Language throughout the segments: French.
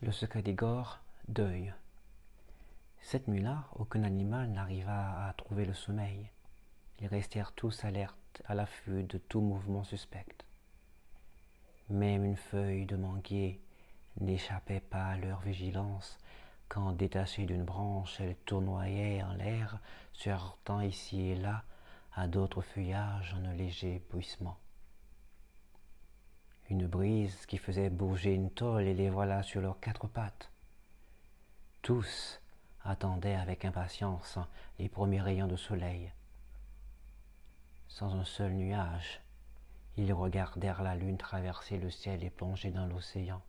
Le secret d'Igor, deuil. Cette nuit-là, aucun animal n'arriva à trouver le sommeil. Ils restèrent tous alertes, à l'affût de tout mouvement suspect. Même une feuille de manguier n'échappait pas à leur vigilance quand, détachée d'une branche, elle tournoyait en l'air, se heurtant ici et là à d'autres feuillages en un léger bruissement. Une brise qui faisait bouger une tôle et les voilà sur leurs quatre pattes. Tous attendaient avec impatience les premiers rayons de soleil. Sans un seul nuage, ils regardèrent la lune traverser le ciel et plonger dans l'océan.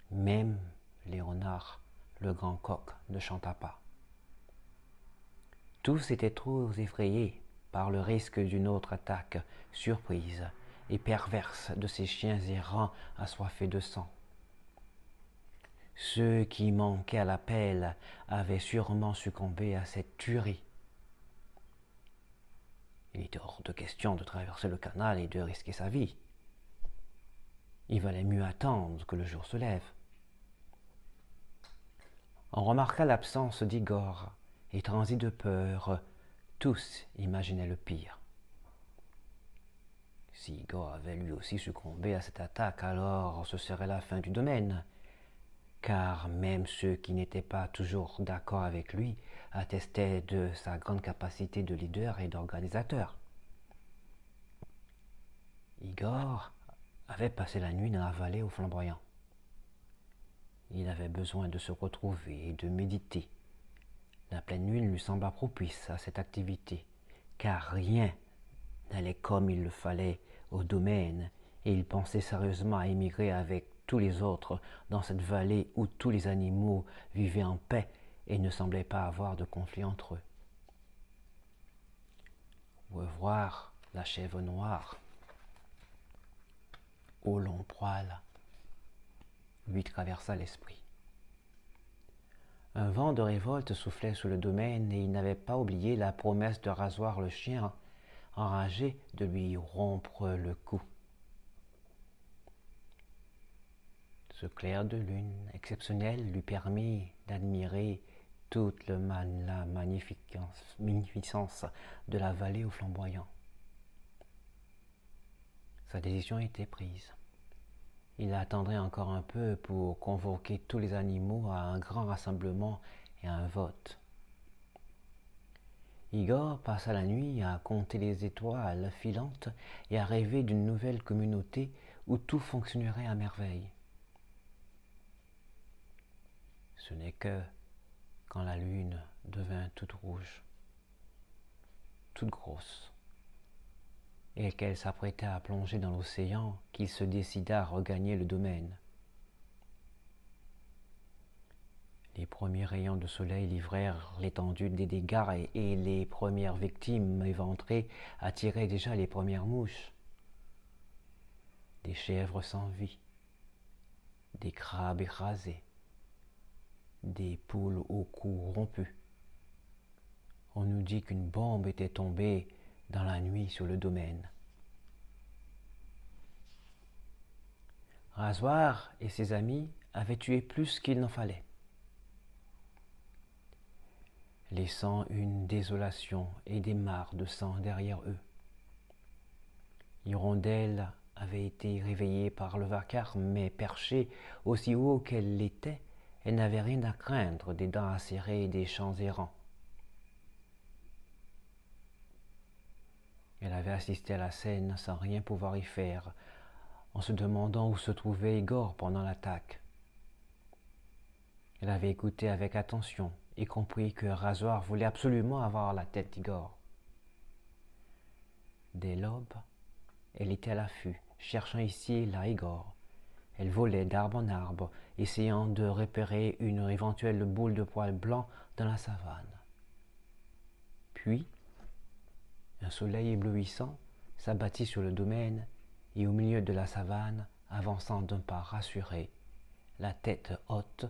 Même Léonard, le grand coq, ne chanta pas. Tous étaient trop effrayés par le risque d'une autre attaque surprise et perverse de ces chiens errants assoiffés de sang. Ceux qui manquaient à l'appel avaient sûrement succombé à cette tuerie. Il était hors de question de traverser le canal et de risquer sa vie. Il valait mieux attendre que le jour se lève. On remarqua l'absence d'Igor, et transis de peur, tous imaginaient le pire. Si Igor avait lui aussi succombé à cette attaque, alors ce serait la fin du domaine, car même ceux qui n'étaient pas toujours d'accord avec lui attestaient de sa grande capacité de leader et d'organisateur. Igor avait passé la nuit dans la vallée aux Flamboyants. Il avait besoin de se retrouver et de méditer. La pleine lune lui sembla propice à cette activité, car rien n'allait comme il le fallait au domaine, et il pensait sérieusement à émigrer avec tous les autres dans cette vallée où tous les animaux vivaient en paix et ne semblaient pas avoir de conflit entre eux. Revoir la chèvre noire au long poil lui traversa l'esprit. Un vent de révolte soufflait sur le domaine et il n'avait pas oublié la promesse de Rasoir le chien, enragé de lui rompre le cou. Ce clair de lune exceptionnel lui permit d'admirer toute la magnificence de la vallée aux Flamboyants. Sa décision était prise. Il attendrait encore un peu pour convoquer tous les animaux à un grand rassemblement et à un vote. Igor passa la nuit à compter les étoiles filantes et à rêver d'une nouvelle communauté où tout fonctionnerait à merveille. Ce n'est que quand la lune devint toute rouge, toute grosse, et qu'elle s'apprêtait à plonger dans l'océan, qu'il se décida à regagner le domaine. Les premiers rayons de soleil livrèrent l'étendue des dégâts et les premières victimes éventrées attiraient déjà les premières mouches. Des chèvres sans vie, des crabes écrasés, des poules au cou rompu. On nous dit qu'une bombe était tombée dans la nuit sur le domaine. Rasoir et ses amis avaient tué plus qu'il n'en fallait, laissant une désolation et des mares de sang derrière eux. Hirondelle avait été réveillée par le vacarme, mais perchée aussi haut qu'elle l'était, elle n'avait rien à craindre des dents acérées des champs errants. Elle avait assisté à la scène sans rien pouvoir y faire, en se demandant où se trouvait Igor pendant l'attaque. Elle avait écouté avec attention et compris que Rasoir voulait absolument avoir la tête d'Igor. Dès l'aube, elle était à l'affût, cherchant ici et là Igor. Elle volait d'arbre en arbre, essayant de repérer une éventuelle boule de poils blancs dans la savane. Puis, un soleil éblouissant s'abattit sur le domaine et au milieu de la savane, avançant d'un pas rassuré, la tête haute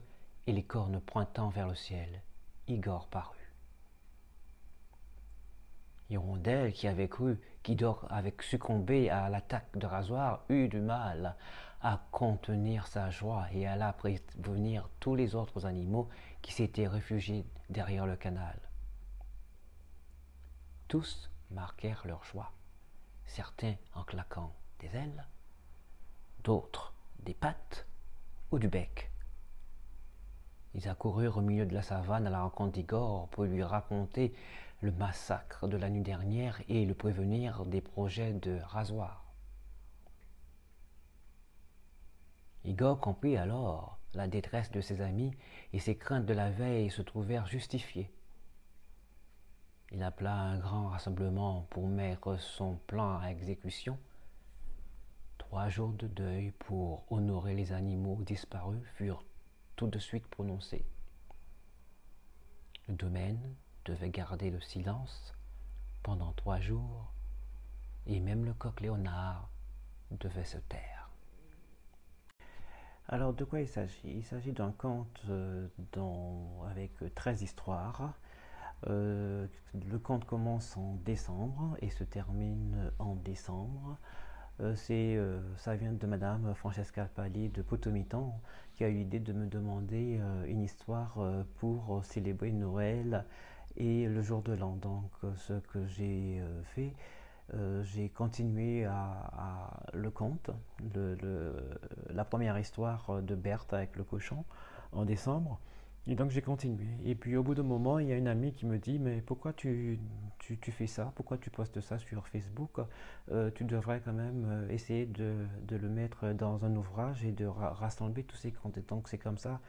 et les cornes pointant vers le ciel, Igor parut. Hirondelle, qui avait cru qu'Igor avait succombé à l'attaque de rasoir, eut du mal à contenir sa joie et alla prévenir tous les autres animaux qui s'étaient réfugiés derrière le canal. Tous marquèrent leur joie, certains en claquant des ailes, d'autres des pattes ou du bec. Ils accoururent au milieu de la savane à la rencontre d'Igor pour lui raconter le massacre de la nuit dernière et le prévenir des projets de rasoir. Igor comprit alors la détresse de ses amis et ses craintes de la veille se trouvèrent justifiées. Il appela un grand rassemblement pour mettre son plan à exécution. 3 jours de deuil pour honorer les animaux disparus furent tout de suite prononcés. Le domaine devait garder le silence pendant 3 jours et même le coq Léonard devait se taire. Alors de quoi il s'agit? Il s'agit d'un conte avec 13 histoires. Le conte commence en décembre et se termine en décembre. Ça vient de Madame Francesca Pali de Potomitan qui a eu l'idée de me demander une histoire pour célébrer Noël et le jour de l'an. Donc ce que j'ai fait, j'ai continué à le conte, la première histoire de Berthe avec le cochon en décembre. Et donc j'ai continué. Et puis au bout d'un moment, il y a une amie qui me dit, mais pourquoi tu fais ça? Pourquoi tu postes ça sur Facebook? Tu devrais quand même essayer de le mettre dans un ouvrage et de rassembler tous ces contes. Et donc c'est comme ça,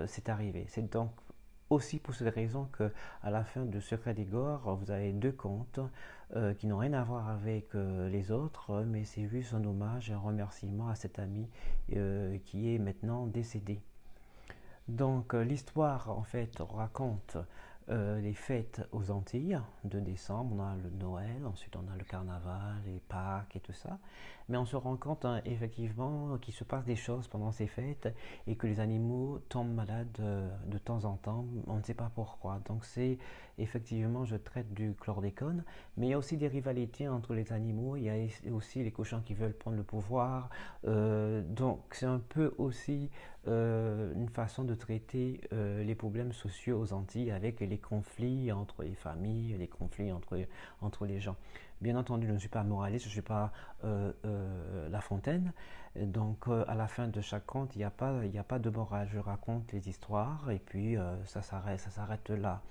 c'est arrivé. C'est donc aussi pour cette raison que à la fin de Secret d'Igor, vous avez 2 contes qui n'ont rien à voir avec les autres, mais c'est juste un hommage, un remerciement à cet ami qui est maintenant décédé. Donc l'histoire en fait raconte les fêtes aux Antilles de décembre. On a le Noël, ensuite on a le carnaval, les Pâques et tout ça. Mais on se rend compte effectivement qu'il se passe des choses pendant ces fêtes et que les animaux tombent malades de temps en temps. On ne sait pas pourquoi. Donc c'est effectivement, je traite du chlordécone, mais il y a aussi des rivalités entre les animaux. Il y a aussi les cochons qui veulent prendre le pouvoir. Donc c'est un peu aussi une façon de traiter les problèmes sociaux aux Antilles avec les conflits entre les familles, les conflits entre les gens. Bien entendu, je ne suis pas moraliste, je ne suis pas La Fontaine. Donc, à la fin de chaque conte, il n'y a pas de morale. Je raconte les histoires et puis ça s'arrête là.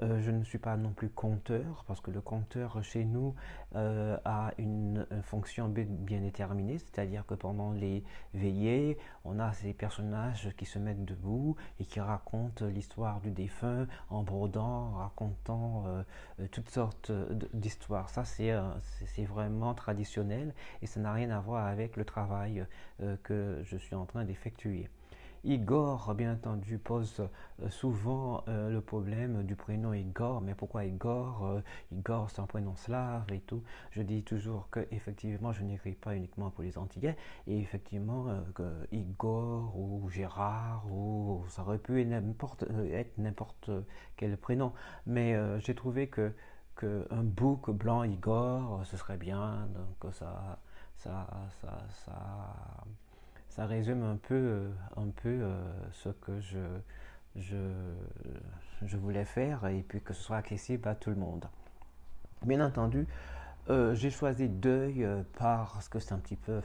Je ne suis pas non plus conteur, parce que le conteur chez nous a une fonction bien déterminée, c'est-à-dire que pendant les veillées, on a ces personnages qui se mettent debout et qui racontent l'histoire du défunt en brodant, racontant toutes sortes d'histoires. Ça, c'est vraiment traditionnel et ça n'a rien à voir avec le travail que je suis en train d'effectuer. Igor, bien entendu, pose souvent le problème du prénom Igor. Mais pourquoi Igor? Igor, c'est un prénom slave et tout. Je dis toujours que effectivement, je n'écris pas uniquement pour les Antillais. Et effectivement, que Igor ou Gérard, ou ça aurait pu être n'importe quel prénom. Mais j'ai trouvé que un bouc blanc Igor, ce serait bien. Donc ça, ça ça résume un peu ce que je, je voulais faire et puis que ce soit accessible à tout le monde. Bien entendu, j'ai choisi deuil parce que c'est un petit peu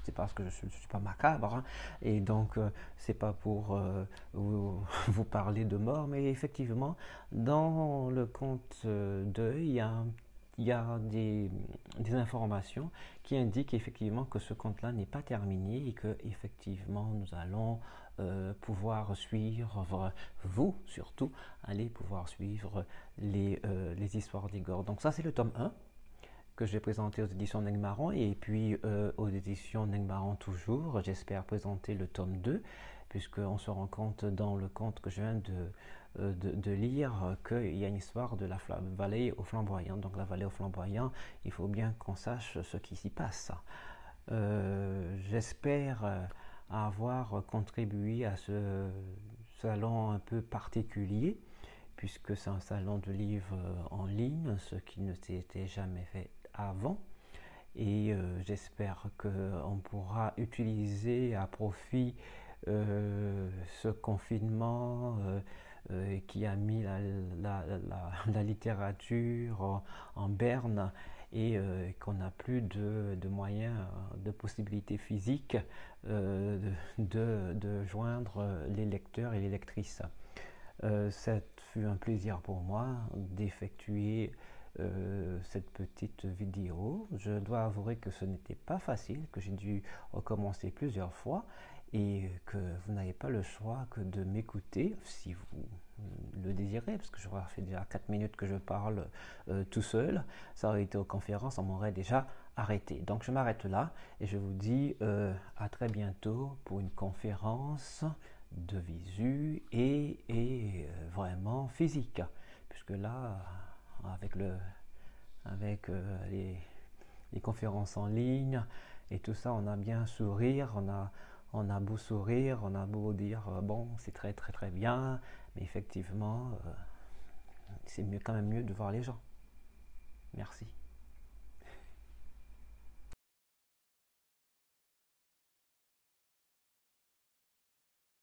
c'est parce que je ne suis pas macabre hein, et donc c'est pas pour vous parler de mort, mais effectivement dans le conte deuil il y a des informations qui indiquent effectivement que ce conte-là n'est pas terminé et que effectivement nous allons pouvoir suivre, vous surtout, allez pouvoir suivre les histoires d'Igor. Donc ça c'est le tome 1 que j'ai présenté aux éditions Negmaron et puis aux éditions Negmaron toujours, j'espère présenter le tome 2 puisqu'on se rend compte dans le conte que je viens de lire qu'il y a une histoire de la vallée aux flamboyants. Donc la vallée aux flamboyants, il faut bien qu'on sache ce qui s'y passe. J'espère avoir contribué à ce salon un peu particulier puisque c'est un salon de livres en ligne, ce qui ne s'était jamais fait avant. Et j'espère qu'on pourra utiliser à profit ce confinement qui a mis la littérature en berne et qu'on n'a plus de moyens, de possibilités physiques de joindre les lecteurs et les lectrices. Ça fut un plaisir pour moi d'effectuer cette petite vidéo. Je dois avouer que ce n'était pas facile, que j'ai dû recommencer plusieurs fois et que vous n'avez pas le choix que de m'écouter si vous le désirez, parce que j'aurais fait déjà 4 minutes que je parle tout seul. Ça aurait été aux conférences, on m'aurait déjà arrêté. Donc je m'arrête là et je vous dis à très bientôt pour une conférence de visu et vraiment physique, puisque là avec les conférences en ligne et tout ça, on a bien sourire, on a beau sourire, on a beau dire bon c'est très très très bien, mais effectivement c'est quand même mieux de voir les gens. Merci.